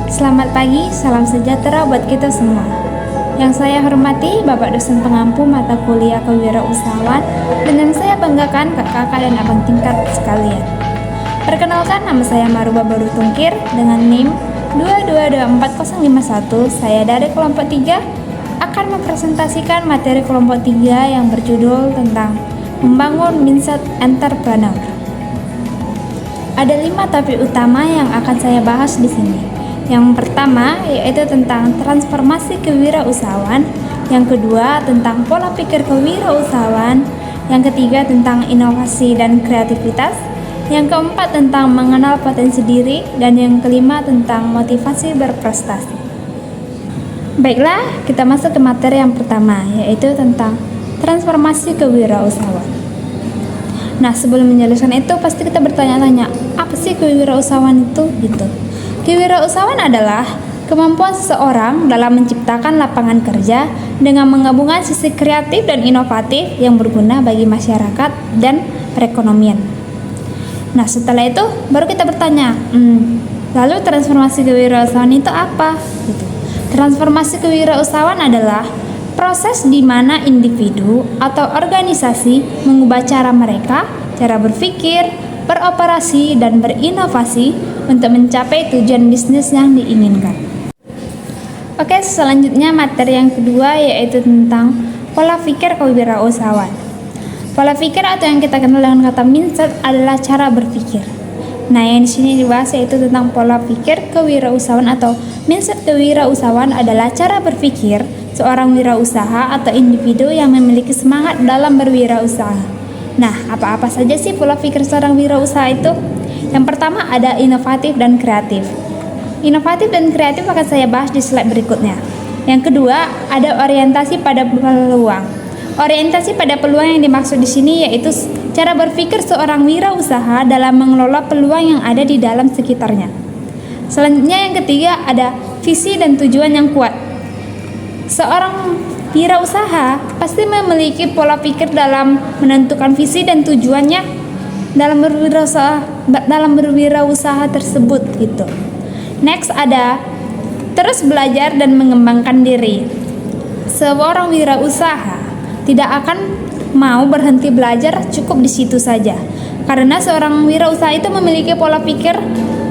Selamat pagi, salam sejahtera buat kita semua. Yang saya hormati Bapak dosen pengampu mata kuliah kewirausahaan, dan yang saya banggakan kakak-kakak dan abang tingkat sekalian. Perkenalkan, nama saya Maruba Baru Tungkir dengan NIM 2224051. Saya dari kelompok 3 akan mempresentasikan materi kelompok 3 yang berjudul tentang membangun mindset entrepreneur. Ada 5 topik utama yang akan saya bahas di sini. Yang pertama yaitu tentang transformasi kewirausahaan, yang kedua tentang pola pikir kewirausahaan, yang ketiga tentang inovasi dan kreativitas, yang keempat tentang mengenal potensi diri, dan yang kelima tentang motivasi berprestasi. Baiklah, kita masuk ke materi yang pertama, yaitu tentang transformasi kewirausahaan. Nah, sebelum menjelaskan itu pasti kita bertanya-tanya, apa sih kewirausahaan itu gitu. Kewirausahaan adalah kemampuan seseorang dalam menciptakan lapangan kerja dengan menggabungkan sisi kreatif dan inovatif yang berguna bagi masyarakat dan perekonomian. Nah, setelah itu baru kita bertanya, lalu transformasi kewirausahaan itu apa? Gitu. Transformasi kewirausahaan adalah proses di mana individu atau organisasi mengubah cara mereka, cara berpikir, beroperasi, dan berinovasi untuk mencapai tujuan bisnis yang diinginkan. Oke, selanjutnya materi yang kedua yaitu tentang pola pikir kewirausahaan. Pola pikir atau yang kita kenal dengan kata mindset adalah cara berpikir. Nah, yang di sini dibahas yaitu tentang pola pikir kewirausahaan atau mindset kewirausahaan adalah cara berpikir seorang wirausaha atau individu yang memiliki semangat dalam berwirausaha. Nah, apa-apa saja sih pola pikir seorang wirausaha itu? Yang pertama ada inovatif dan kreatif. Inovatif dan kreatif akan saya bahas di slide berikutnya. Yang kedua ada orientasi pada peluang. Orientasi pada peluang yang dimaksud di sini yaitu cara berpikir seorang wirausaha dalam mengelola peluang yang ada di dalam sekitarnya. Selanjutnya yang ketiga ada visi dan tujuan yang kuat. Seorang wirausaha pasti memiliki pola pikir dalam menentukan visi dan tujuannya dalam berwirausaha tersebut gitu. Next ada terus belajar dan mengembangkan diri. Seorang wirausaha tidak akan mau berhenti belajar cukup di situ saja, karena seorang wirausaha itu memiliki pola pikir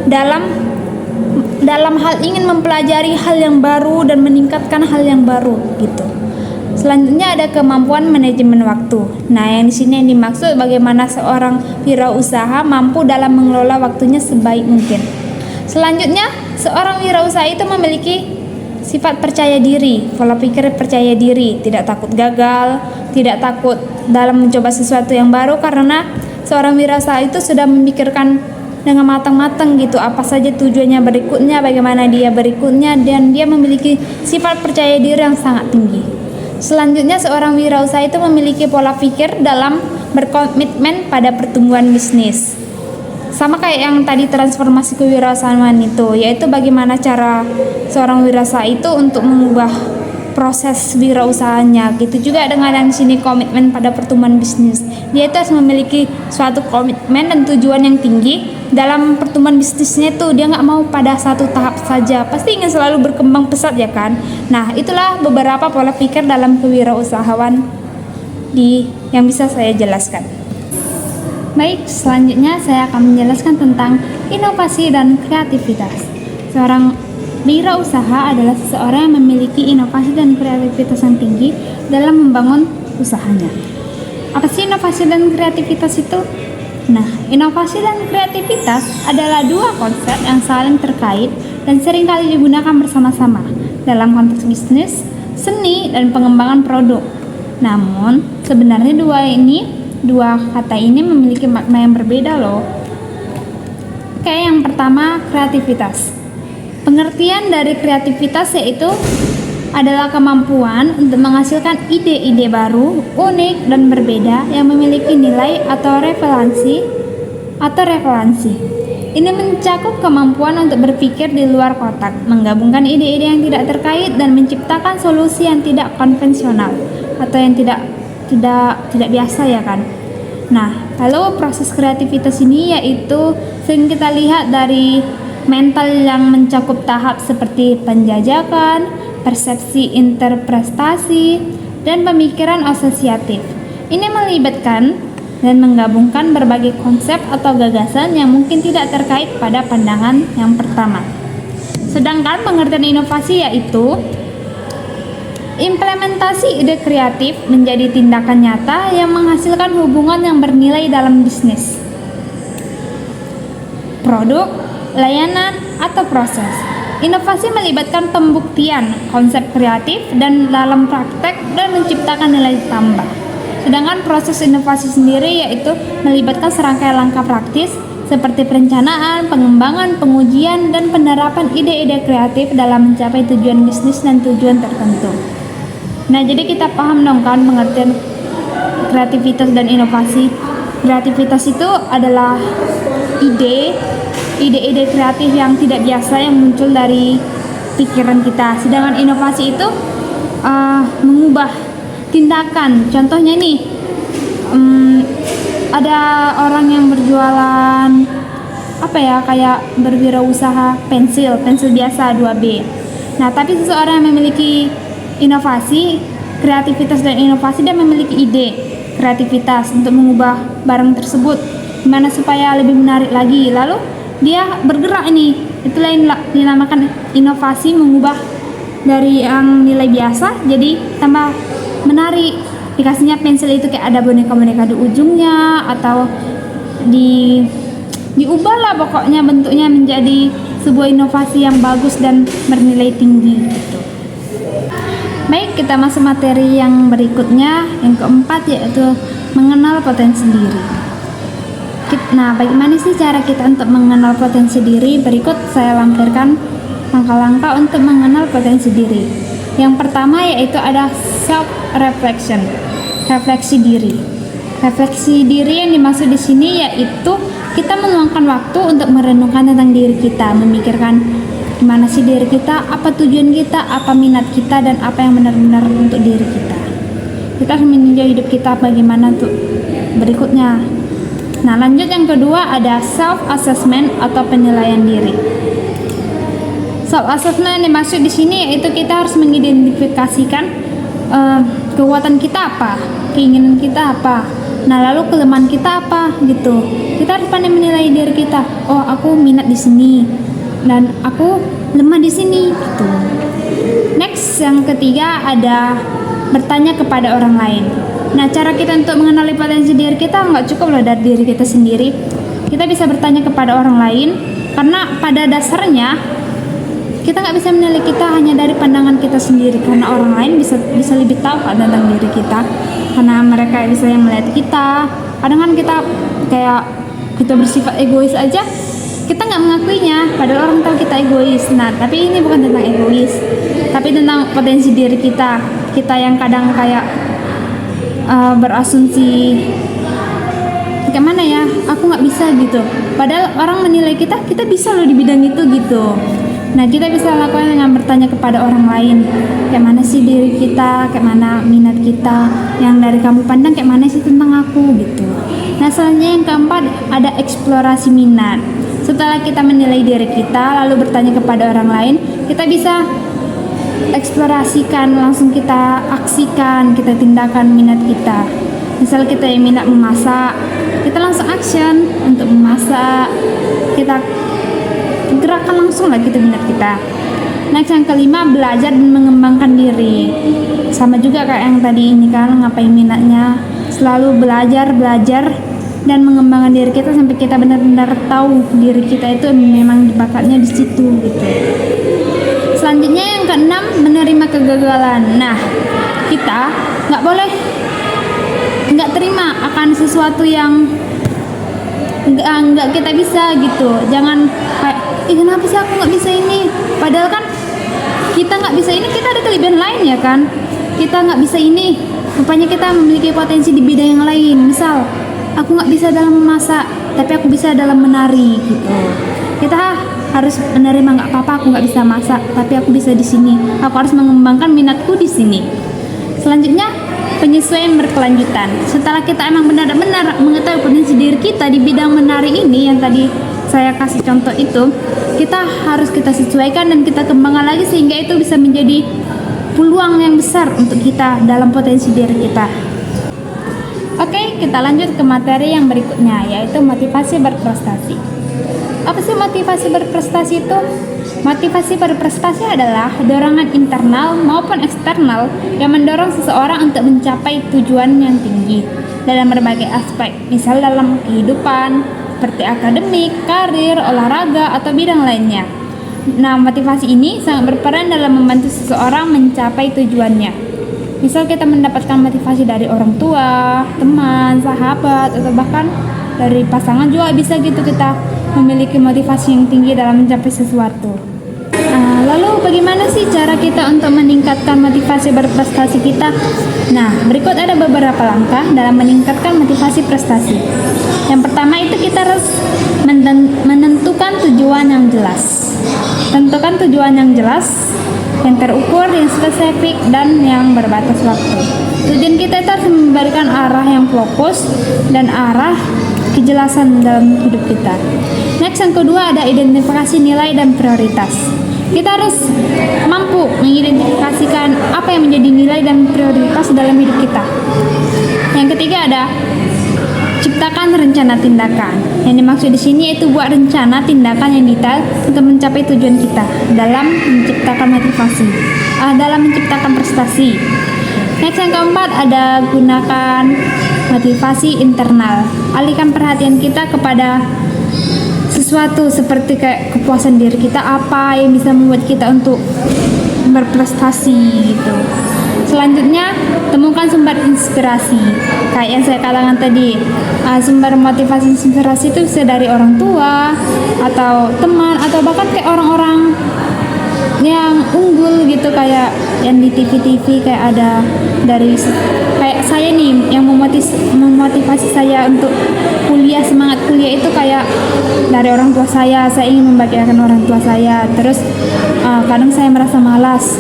dalam hal ingin mempelajari hal yang baru dan meningkatkan hal yang baru gitu. Selanjutnya ada kemampuan manajemen waktu. Nah, yang di sini yang dimaksud bagaimana seorang wirausaha mampu dalam mengelola waktunya sebaik mungkin. Selanjutnya, seorang wirausaha itu memiliki sifat percaya diri, pola pikir percaya diri, tidak takut gagal, tidak takut dalam mencoba sesuatu yang baru karena seorang wirausaha itu sudah memikirkan dengan matang-matang gitu apa saja tujuannya berikutnya, bagaimana dia berikutnya, dan dia memiliki sifat percaya diri yang sangat tinggi. Selanjutnya seorang wirausaha itu memiliki pola pikir dalam berkomitmen pada pertumbuhan bisnis. Sama kayak yang tadi transformasi kewirausahaan itu, yaitu bagaimana cara seorang wirausaha itu untuk mengubah proses wirausahanya. Gitu juga dengan yang sini komitmen pada pertumbuhan bisnis. Dia itu harus memiliki suatu komitmen dan tujuan yang tinggi dalam pertumbuhan bisnisnya itu. Dia nggak mau pada satu tahap saja, pasti ingin selalu berkembang pesat ya kan. Nah, itulah beberapa pola pikir dalam kewirausahaan yang bisa saya jelaskan. Baik, selanjutnya saya akan menjelaskan tentang inovasi dan kreativitas. Seorang wirausaha adalah seseorang yang memiliki inovasi dan kreativitas yang tinggi dalam membangun usahanya. Apa sih inovasi dan kreativitas itu? Nah, inovasi dan kreativitas adalah dua konsep yang saling terkait dan seringkali digunakan bersama-sama dalam konteks bisnis, seni, dan pengembangan produk. Namun, sebenarnya dua kata ini memiliki makna yang berbeda loh. Oke, yang pertama kreativitas. Pengertian dari kreativitas yaitu adalah kemampuan untuk menghasilkan ide-ide baru, unik, dan berbeda yang memiliki nilai atau relevansi. Ini mencakup kemampuan untuk berpikir di luar kotak, menggabungkan ide-ide yang tidak terkait, dan menciptakan solusi yang tidak konvensional atau yang tidak biasa ya kan. Nah, lalu proses kreativitas ini yaitu sering kita lihat dari mental yang mencakup tahap seperti penjajakan, persepsi interpretasi, dan pemikiran asosiatif. Ini melibatkan dan menggabungkan berbagai konsep atau gagasan yang mungkin tidak terkait pada pandangan yang pertama. Sedangkan pengertian inovasi yaitu implementasi ide kreatif menjadi tindakan nyata yang menghasilkan hubungan yang bernilai dalam bisnis, produk, layanan, atau proses. Inovasi melibatkan pembuktian konsep kreatif dan dalam praktek dan menciptakan nilai tambah. Sedangkan proses inovasi sendiri yaitu melibatkan serangkaian langkah praktis seperti perencanaan, pengembangan, pengujian, dan penerapan ide-ide kreatif dalam mencapai tujuan bisnis dan tujuan tertentu. Nah, jadi kita paham dong kan pengertian kreativitas dan inovasi. Kreativitas itu adalah ide-ide kreatif yang tidak biasa yang muncul dari pikiran kita. Sedangkan inovasi itu mengubah tindakan. Contohnya nih, ada orang yang berjualan kayak berwirausaha pensil biasa 2B. Nah, tapi seseorang yang memiliki inovasi, kreativitas dan inovasi, dia memiliki ide kreativitas untuk mengubah barang tersebut gimana supaya lebih menarik lagi. Lalu dia bergerak itulah yang dinamakan inovasi, mengubah dari yang nilai biasa jadi tambah menarik. Dikasihnya pensil itu kayak ada boneka-boneka di ujungnya, atau diubahlah pokoknya bentuknya menjadi sebuah inovasi yang bagus dan bernilai tinggi gitu. Baik, kita masuk materi yang berikutnya, yang keempat, yaitu mengenal potensi diri. Nah, bagaimana sih cara kita untuk mengenal potensi diri? Berikut saya lampirkan langkah-langkah untuk mengenal potensi diri. Yang pertama yaitu ada self-reflection, refleksi diri. Refleksi diri yang dimaksud di sini yaitu kita meluangkan waktu untuk merenungkan tentang diri kita, memikirkan gimana sih diri kita, apa tujuan kita, apa minat kita, dan apa yang benar-benar untuk diri kita. Kita harus meninjau hidup kita bagaimana untuk berikutnya. Nah, lanjut yang kedua ada self-assessment atau penilaian diri. Self-assessment yang dimaksud di sini yaitu kita harus mengidentifikasikan kekuatan kita apa, keinginan kita apa, nah lalu kelemahan kita apa gitu. Kita harus pandai menilai diri kita. Oh, aku minat di sini dan aku lemah di sini gitu. Next, yang ketiga ada bertanya kepada orang lain. Nah, cara kita untuk mengenali potensi diri kita nggak cukup loh dari diri kita sendiri. Kita bisa bertanya kepada orang lain karena pada dasarnya kita nggak bisa menilai kita hanya dari pandangan kita sendiri, karena orang lain bisa lebih tahu tentang diri kita karena mereka bisa yang melihat kita. Kadang kan kita bersifat egois aja, kita nggak mengakuinya padahal orang tahu kita egois. Nah, tapi ini bukan tentang egois, tapi tentang potensi diri kita yang kadang kayak berasumsi kayak mana ya, aku nggak bisa gitu, padahal orang menilai kita bisa loh di bidang itu gitu. Nah, kita bisa lakukan dengan bertanya kepada orang lain, kayak mana sih diri kita, kayak mana minat kita, yang dari kamu pandang kayak mana sih tentang aku gitu. Nah, selanjutnya yang keempat ada eksplorasi minat. Setelah kita menilai diri kita lalu bertanya kepada orang lain, kita bisa eksplorasikan, langsung kita aksikan, kita tindakan minat kita. Misal kita yang minat memasak, kita langsung action untuk memasak, kita gerakan langsung lah kita minat kita. Next, yang kelima belajar dan mengembangkan diri. Sama juga kayak yang tadi ini kan, ngapain minatnya, selalu belajar dan mengembangkan diri kita sampai kita benar-benar tahu diri kita itu memang bakatnya di situ gitu. Selanjutnya yang keenam menerima kegagalan. Nah, kita nggak terima akan sesuatu yang nggak kita bisa gitu. Jangan kayak kenapa sih aku nggak bisa ini, padahal kan kita nggak bisa ini, kita ada kelebihan lain ya kan. Kita nggak bisa ini, rupanya kita memiliki potensi di bidang yang lain. Misal aku nggak bisa dalam memasak, tapi aku bisa dalam menari gitu. Kita harus menerima, nggak apa-apa aku nggak bisa masak, tapi aku bisa di sini. Aku harus mengembangkan minatku di sini. Selanjutnya penyesuaian berkelanjutan. Setelah kita emang benar-benar mengetahui potensi diri kita di bidang menari ini yang tadi saya kasih contoh itu, kita harus kita sesuaikan dan kita kembangkan lagi sehingga itu bisa menjadi peluang yang besar untuk kita dalam potensi diri kita. Oke, kita lanjut ke materi yang berikutnya, yaitu motivasi berprestasi. Apa sih motivasi berprestasi itu? Motivasi berprestasi adalah dorongan internal maupun eksternal yang mendorong seseorang untuk mencapai tujuan yang tinggi dalam berbagai aspek, misal dalam kehidupan, seperti akademik, karir, olahraga, atau bidang lainnya. Nah, motivasi ini sangat berperan dalam membantu seseorang mencapai tujuannya. Misal kita mendapatkan motivasi dari orang tua, teman, sahabat, atau bahkan dari pasangan juga bisa gitu kita memiliki motivasi yang tinggi dalam mencapai sesuatu. Lalu bagaimana sih cara kita untuk meningkatkan motivasi berprestasi kita? Nah, berikut ada beberapa langkah dalam meningkatkan motivasi prestasi. Yang pertama itu kita harus menentukan tujuan yang jelas. Tentukan tujuan yang jelas, yang terukur, yang spesifik, dan yang berbatas waktu. Tujuan kita itu harus memberikan arah yang fokus dan arah kejelasan dalam hidup kita. Next, yang kedua ada identifikasi nilai dan prioritas. Kita harus mampu mengidentifikasikan apa yang menjadi nilai dan prioritas dalam hidup kita. Yang ketiga ada ciptakan rencana tindakan. Yang dimaksud di sini yaitu buat rencana tindakan yang detail untuk mencapai tujuan kita dalam menciptakan motivasi, dalam menciptakan prestasi. Next, yang keempat ada gunakan motivasi internal. Alihkan perhatian kita kepada sesuatu seperti kayak kepuasan diri kita, apa yang bisa membuat kita untuk berprestasi gitu. Selanjutnya, temukan sumber inspirasi. Kayak yang saya katakan tadi, sumber motivasi inspirasi itu bisa dari orang tua atau teman atau bahkan kayak orang-orang yang unggul gitu, kayak yang di TV-TV kayak ada dari kayak saya nih yang memotivasi saya untuk kuliah, semangat kuliah itu kayak dari orang tua saya ingin membahagiakan orang tua saya. Terus kadang saya merasa malas,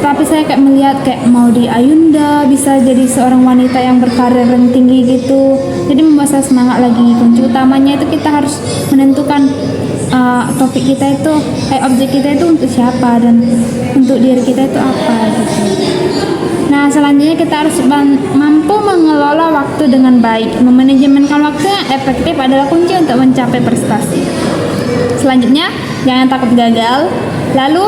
tapi saya kayak melihat kayak mau di Ayunda bisa jadi seorang wanita yang berkarir yang tinggi gitu, jadi membuat saya semangat lagi. Kunci utamanya itu kita harus menentukan topik kita itu, objek kita itu untuk siapa dan untuk diri kita itu apa gitu. Nah, selanjutnya kita harus mampu mengelola waktu dengan baik. Memanajemenkan waktu yang efektif adalah kunci untuk mencapai prestasi. Selanjutnya, jangan takut gagal. Lalu,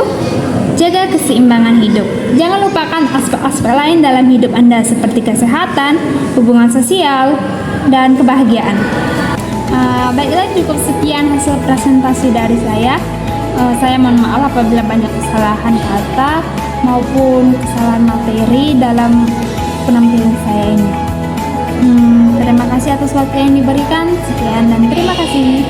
jaga keseimbangan hidup. Jangan lupakan aspek-aspek lain dalam hidup Anda seperti kesehatan, hubungan sosial, dan kebahagiaan. Baiklah, cukup sekian hasil presentasi dari saya. Saya mohon maaf apabila banyak kesalahan kata maupun kesalahan materi dalam penampilan saya ini. Terima kasih atas waktu yang diberikan. Sekian dan terima kasih.